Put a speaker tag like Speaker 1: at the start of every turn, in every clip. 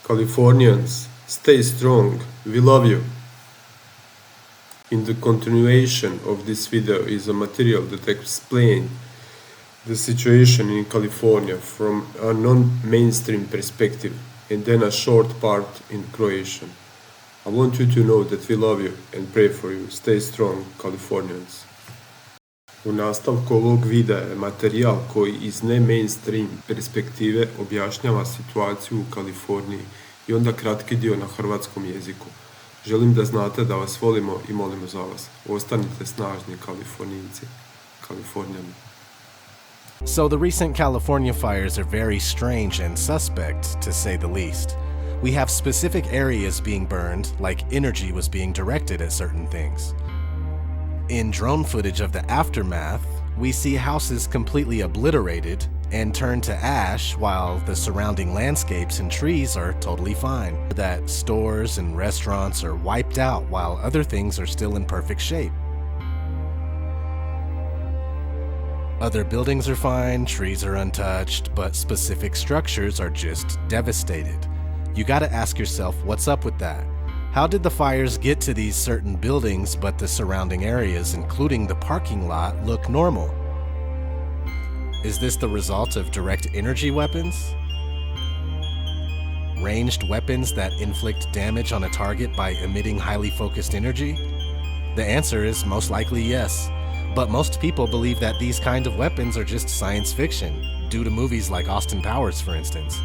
Speaker 1: Californians, stay strong, we love you. In the continuation of this video is a material that explains the situation in California from a non-mainstream perspective, and then a short part in Croatian. I want you to know that we love you and pray for you. Stay strong, Californians. U nastavku ovog videa je materijal koji iz ne-mainstream perspektive objašnjava situaciju u Kaliforniji i onda kratki dio na hrvatskom jeziku. Želim da znate da vas volimo i molimo za vas. Ostanite snažni, Kalifornijci, Kalifornijani.
Speaker 2: So the recent California fires are very strange and suspect, to say the least. We have specific areas being burned, like energy was being directed at certain things. In drone footage of the aftermath, we see houses completely obliterated and turned to ash while the surrounding landscapes and trees are totally fine. That stores and restaurants are wiped out while other things are still in perfect shape. Other buildings are fine, trees are untouched, but specific structures are just devastated. You gotta ask yourself, what's up with that? How did the fires get to these certain buildings but the surrounding areas, including the parking lot, look normal? Is this the result of direct energy weapons? Ranged weapons that inflict damage on a target by emitting highly focused energy? The answer is most likely yes. But most people believe that these kind of weapons are just science fiction, due to movies like Austin Powers, for instance.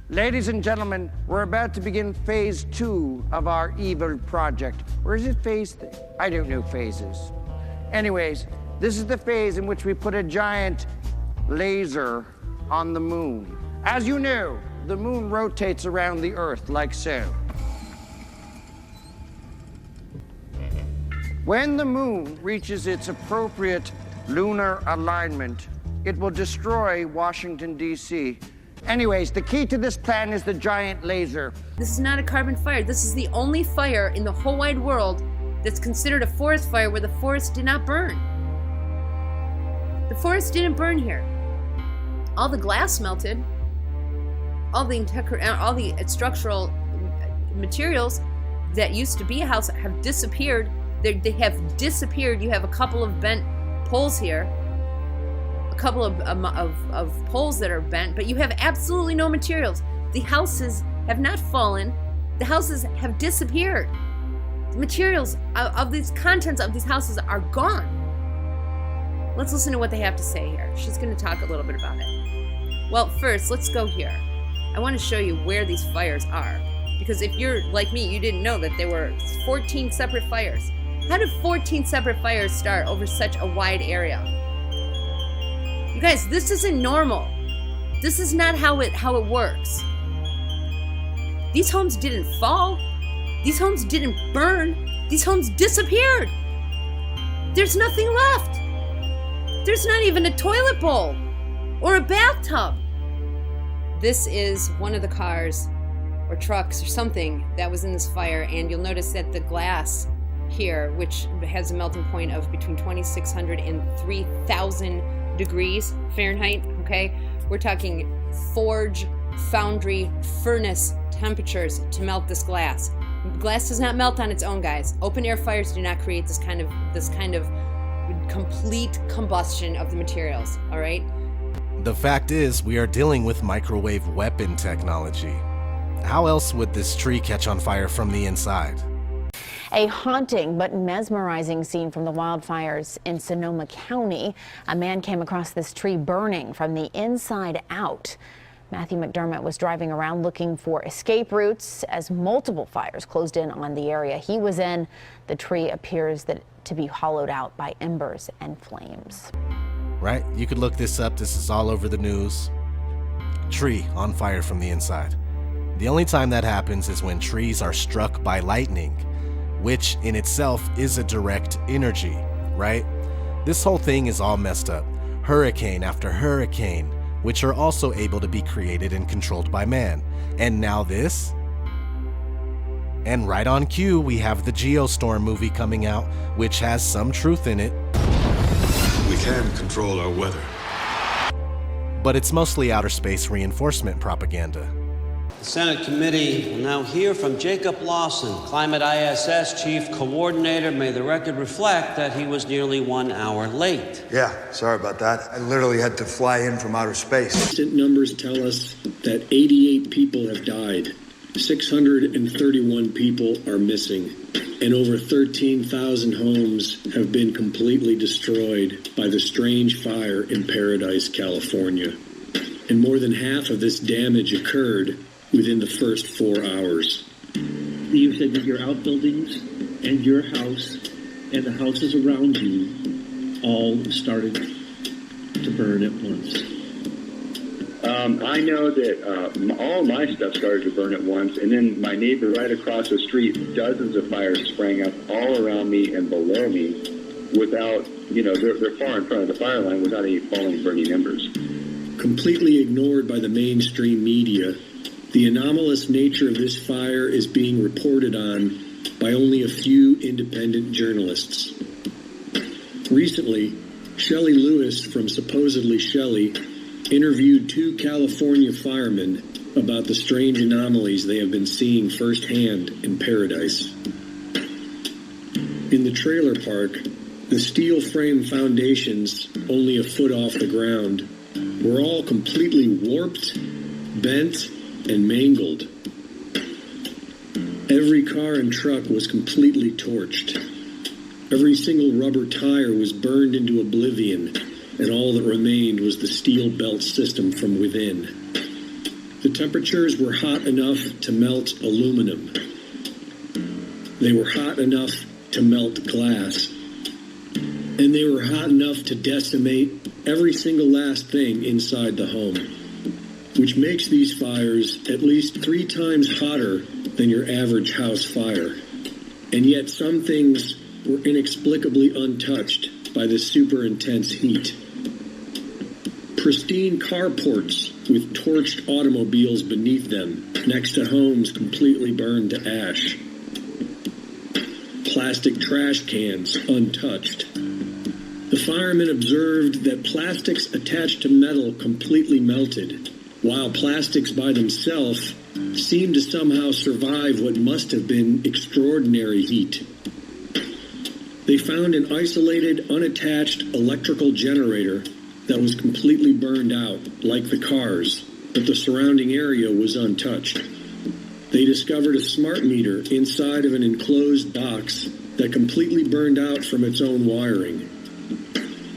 Speaker 3: Ladies and gentlemen, we're about to begin phase 2 of our evil project. Or is it phase 3? I don't know phases. Anyways, this is the phase in which we put a giant laser on the moon. As you know, the moon rotates around the Earth like so. When the moon reaches its appropriate lunar alignment, it will destroy Washington, D.C. Anyways, the key to this plan is the giant laser.
Speaker 4: This is not a carbon fire. This is the only fire in the whole wide world that's considered a forest fire where the forest did not burn. The forest didn't burn here. All the glass melted. All the structural materials that used to be a house have disappeared. They have disappeared. You have a couple of bent poles here, a couple of poles that are bent, but you have absolutely no materials. The houses have not fallen. The houses have disappeared. The materials of these contents of these houses are gone. Let's listen to what they have to say here. She's going to talk a little bit about it. Well, first, let's go here. I want to show you where these fires are, because if you're like me, you didn't know that there were 14 separate fires. How did 14 separate fires start over such a wide area? You guys, this isn't normal. This is not how it works. These homes didn't fall. These homes didn't burn. These homes disappeared. There's nothing left. There's not even a toilet bowl or a bathtub. This is one of the cars or trucks or something that was in this fire, and you'll notice that the glass here, which has a melting point of between 2,600 and 3,000 degrees Fahrenheit, okay? We're talking forge, foundry, furnace temperatures to melt this glass. Glass does not melt on its own, guys. Open air fires do not create this kind of complete combustion of the materials, all right?
Speaker 2: The fact is, we are dealing with microwave weapon technology. How else would this tree catch on fire from the inside?
Speaker 5: A haunting but mesmerizing scene from the wildfires in Sonoma County. A man came across this tree burning from the inside out. Matthew McDermott was driving around looking for escape routes as multiple fires closed in on the area he was in. The tree appears to be hollowed out by embers and flames.
Speaker 2: Right? You could look this up. This is all over the news. Tree on fire from the inside. The only time that happens is when trees are struck by lightning, which in itself is a direct energy, right? This whole thing is all messed up. Hurricane after hurricane, which are also able to be created and controlled by man. And now this? And right on cue, we have the Geostorm movie coming out, which has some truth in it.
Speaker 6: We can control our weather.
Speaker 2: But it's mostly outer space reinforcement propaganda.
Speaker 7: The Senate committee will now hear from Jacob Lawson, Climate ISS Chief Coordinator. May the record reflect that he was nearly 1 hour late.
Speaker 8: Yeah, sorry about that. I literally had to fly in from outer space.
Speaker 9: Recent numbers tell us that 88 people have died, 631 people are missing, and over 13,000 homes have been completely destroyed by the strange fire in Paradise, California. And more than half of this damage occurred within the first 4 hours.
Speaker 10: You said that your outbuildings and your house and the houses around you all started to burn at once.
Speaker 11: I know that all my stuff started to burn at once, and then my neighbor right across the street, dozens of fires sprang up all around me and below me without, they're far in front of the fire line without any falling burning embers.
Speaker 9: Completely ignored by the mainstream media, the anomalous nature of this fire is being reported on by only a few independent journalists. Recently, Shelley Lewis from supposedly Shelley interviewed 2 California firemen about the strange anomalies they have been seeing firsthand in Paradise. In the trailer park, the steel frame foundations, only a foot off the ground, were all completely warped, bent, and mangled. Every car and truck was completely torched. Every single rubber tire was burned into oblivion, and all that remained was the steel belt system from within. The temperatures were hot enough to melt aluminum. They were hot enough to melt glass. And they were hot enough to decimate every single last thing inside the home, which makes these fires at least 3 times hotter than your average house fire. And yet some things were inexplicably untouched by the super intense heat. Pristine carports with torched automobiles beneath them, next to homes completely burned to ash. Plastic trash cans untouched. The firemen observed that plastics attached to metal completely melted, while plastics by themselves seemed to somehow survive what must have been extraordinary heat. They found an isolated, unattached electrical generator that was completely burned out, like the cars, but the surrounding area was untouched. They discovered a smart meter inside of an enclosed box that completely burned out from its own wiring.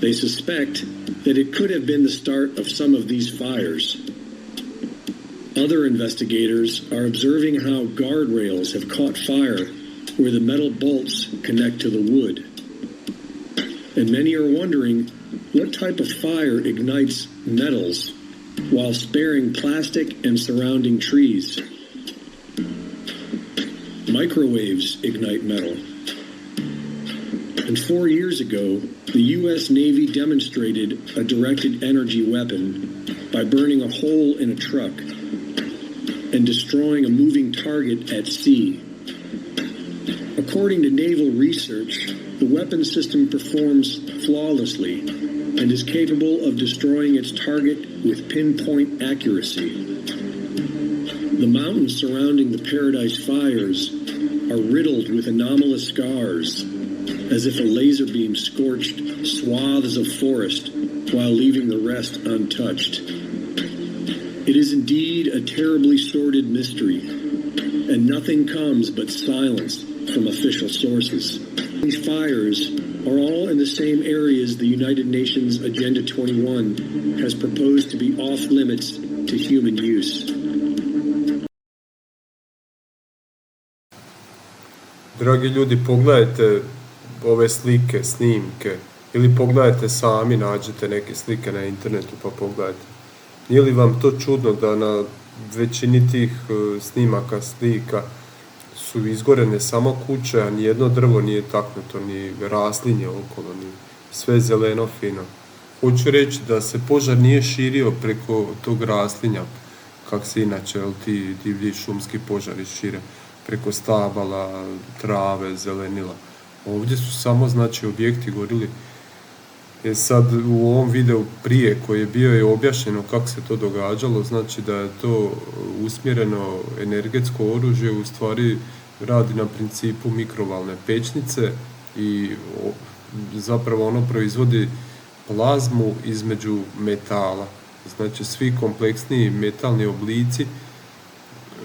Speaker 9: They suspect that it could have been the start of some of these fires. Other investigators are observing how guardrails have caught fire where the metal bolts connect to the wood. And many are wondering what type of fire ignites metals while sparing plastic and surrounding trees. Microwaves ignite metal. And 4 years ago, the U.S. Navy demonstrated a directed energy weapon by burning a hole in a truck and destroying a moving target at sea. According to naval research, the weapon system performs flawlessly and is capable of destroying its target with pinpoint accuracy. The mountains surrounding the Paradise fires are riddled with anomalous scars, as if a laser beam scorched swaths of forest while leaving the rest untouched. It is indeed a terribly sordid mystery, and nothing comes but silence from official sources. These fires are all in the same areas the United Nations Agenda 21 has proposed to be off limits to human use.
Speaker 1: Dragi ljudi, pogledajte ove slike, snimke, ili pogledajte sami, nađete neke slike na internetu pa pogledajte. Nije li vam to čudno da na većini tih snimaka, slika su izgorene samo kuće, a nijedno drvo nije taknuto, ni raslinje okolo, ni sve zeleno fino. Hoću reći da se požar nije širio preko tog raslinja, kak se inače ti divlji šumski požari šire, preko stabala, trave, zelenila. Ovdje su samo, objekti gorili Sad u ovom videu prije koji je bio je objašnjeno kako se to događalo, znači da je to usmjereno energetsko oružje, u stvari radi na principu mikrovalne pećnice i zapravo ono proizvodi plazmu između metala. Znači svi kompleksniji metalni oblici,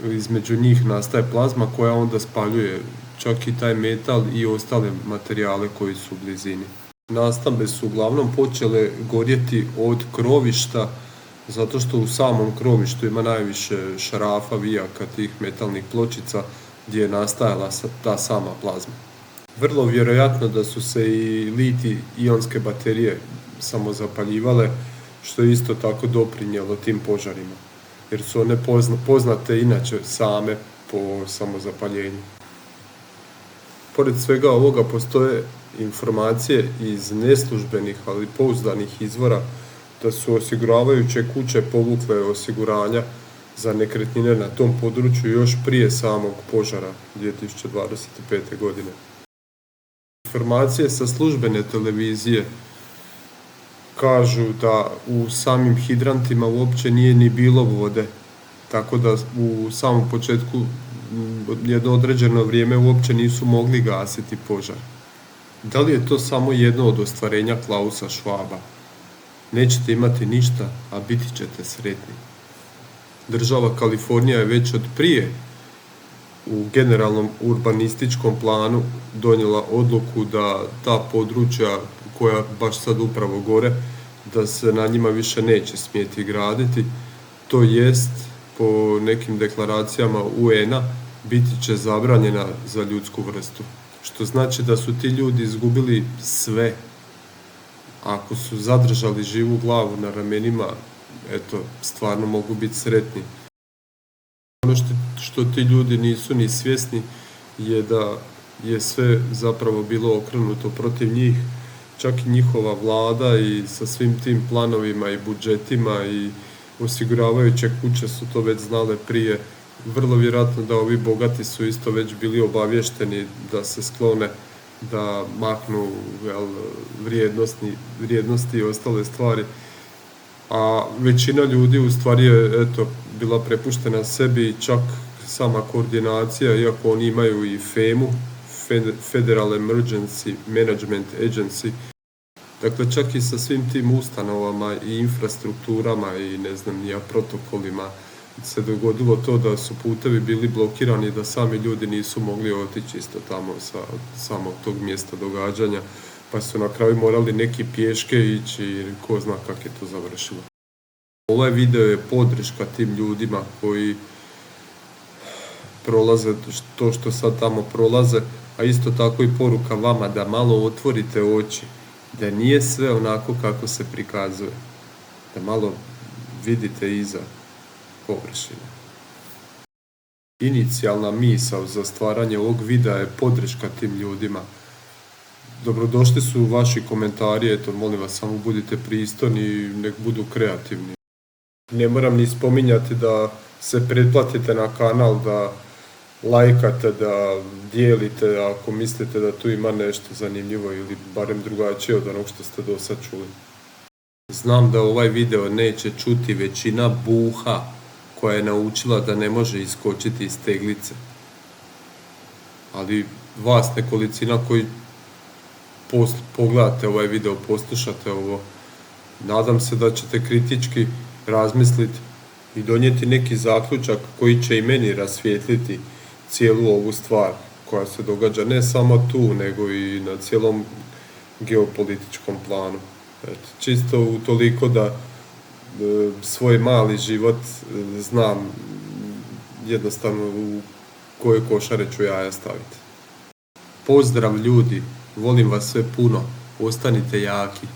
Speaker 1: između njih nastaje plazma koja onda spaljuje čak i taj metal i ostale materijale koji su u blizini. Nastambe su uglavnom počele gorjeti od krovišta, zato što u samom krovištu ima najviše šarafa, vijaka, tih metalnih pločica gdje je nastajala ta sama plazma. Vrlo vjerojatno da su se i litij-ionske baterije samozapaljivale, što je isto tako doprinijelo tim požarima, jer su one poznate inače same po samozapaljenju. Pored svega ovoga postoje informacije iz neslužbenih, ali pouzdanih izvora da su osiguravajuće kuće povukle osiguranja za nekretnine na tom području još prije samog požara 2025. godine. Informacije sa službene televizije kažu da u samim hidrantima uopće nije ni bilo vode, tako da u samom početku jedno određeno vrijeme uopće nisu mogli gasiti požar. Da li je to samo jedno od ostvarenja Klausa Schwaba? Nećete imati ništa, a biti ćete sretni. Država Kalifornija je već od prije u generalnom urbanističkom planu donijela odluku da ta područja koja baš sad upravo gore, da se na njima više neće smjeti graditi, to jest po nekim deklaracijama UN-a biti će zabranjena za ljudsku vrstu. Što znači da su ti ljudi izgubili sve. Ako su zadržali živu glavu na ramenima, eto, stvarno mogu biti sretni. Ono što ti ljudi nisu ni svjesni je da je sve zapravo bilo okrenuto protiv njih, čak i njihova vlada i sa svim tim planovima i budžetima i osiguravajuće kuće su to već znale prije. Vrlo vjerojatno da ovi bogati su isto već bili obavješteni da se sklone, da maknu vrijednosti i ostale stvari. A većina ljudi u stvari je bila prepuštena sebi, čak sama koordinacija, iako oni imaju i FEMU, Federal Emergency Management Agency. Dakle, čak i sa svim tim ustanovama i infrastrukturama i protokolima se dogodilo to da su putevi bili blokirani, da sami ljudi nisu mogli otići isto tamo sa samog tog mjesta događanja, pa su na kraju morali neki pješke ići i ko zna kako je to završilo. Ovaj video je podrška tim ljudima koji prolaze to što sad tamo prolaze, a isto tako i poruka vama da malo otvorite oči, da nije sve onako kako se prikazuje, da malo vidite iza površine. Inicijalna misao za stvaranje ovog videa je podrška tim ljudima. Dobrodošli su vaši komentari, molim vas, samo budite pristojni i nek budu kreativni. Ne moram ni spominjati da se pretplatite na kanal, da lajkate, da dijelite ako mislite da tu ima nešto zanimljivo ili barem drugačije od onog što ste do sad čuli. Znam da ovaj video neće čuti većina buha koja je naučila da ne može iskočiti iz teglice. Ali vas nekolicina koji pogledate ovaj video, poslušate ovo, nadam se da ćete kritički razmisliti i donijeti neki zaključak koji će i meni rasvijetliti cijelu ovu stvar koja se događa ne samo tu, nego i na cijelom geopolitičkom planu. Čisto utoliko da svoj mali život znam jednostavno u koje košare ću jaja staviti. Pozdrav ljudi, volim vas sve puno, ostanite jaki.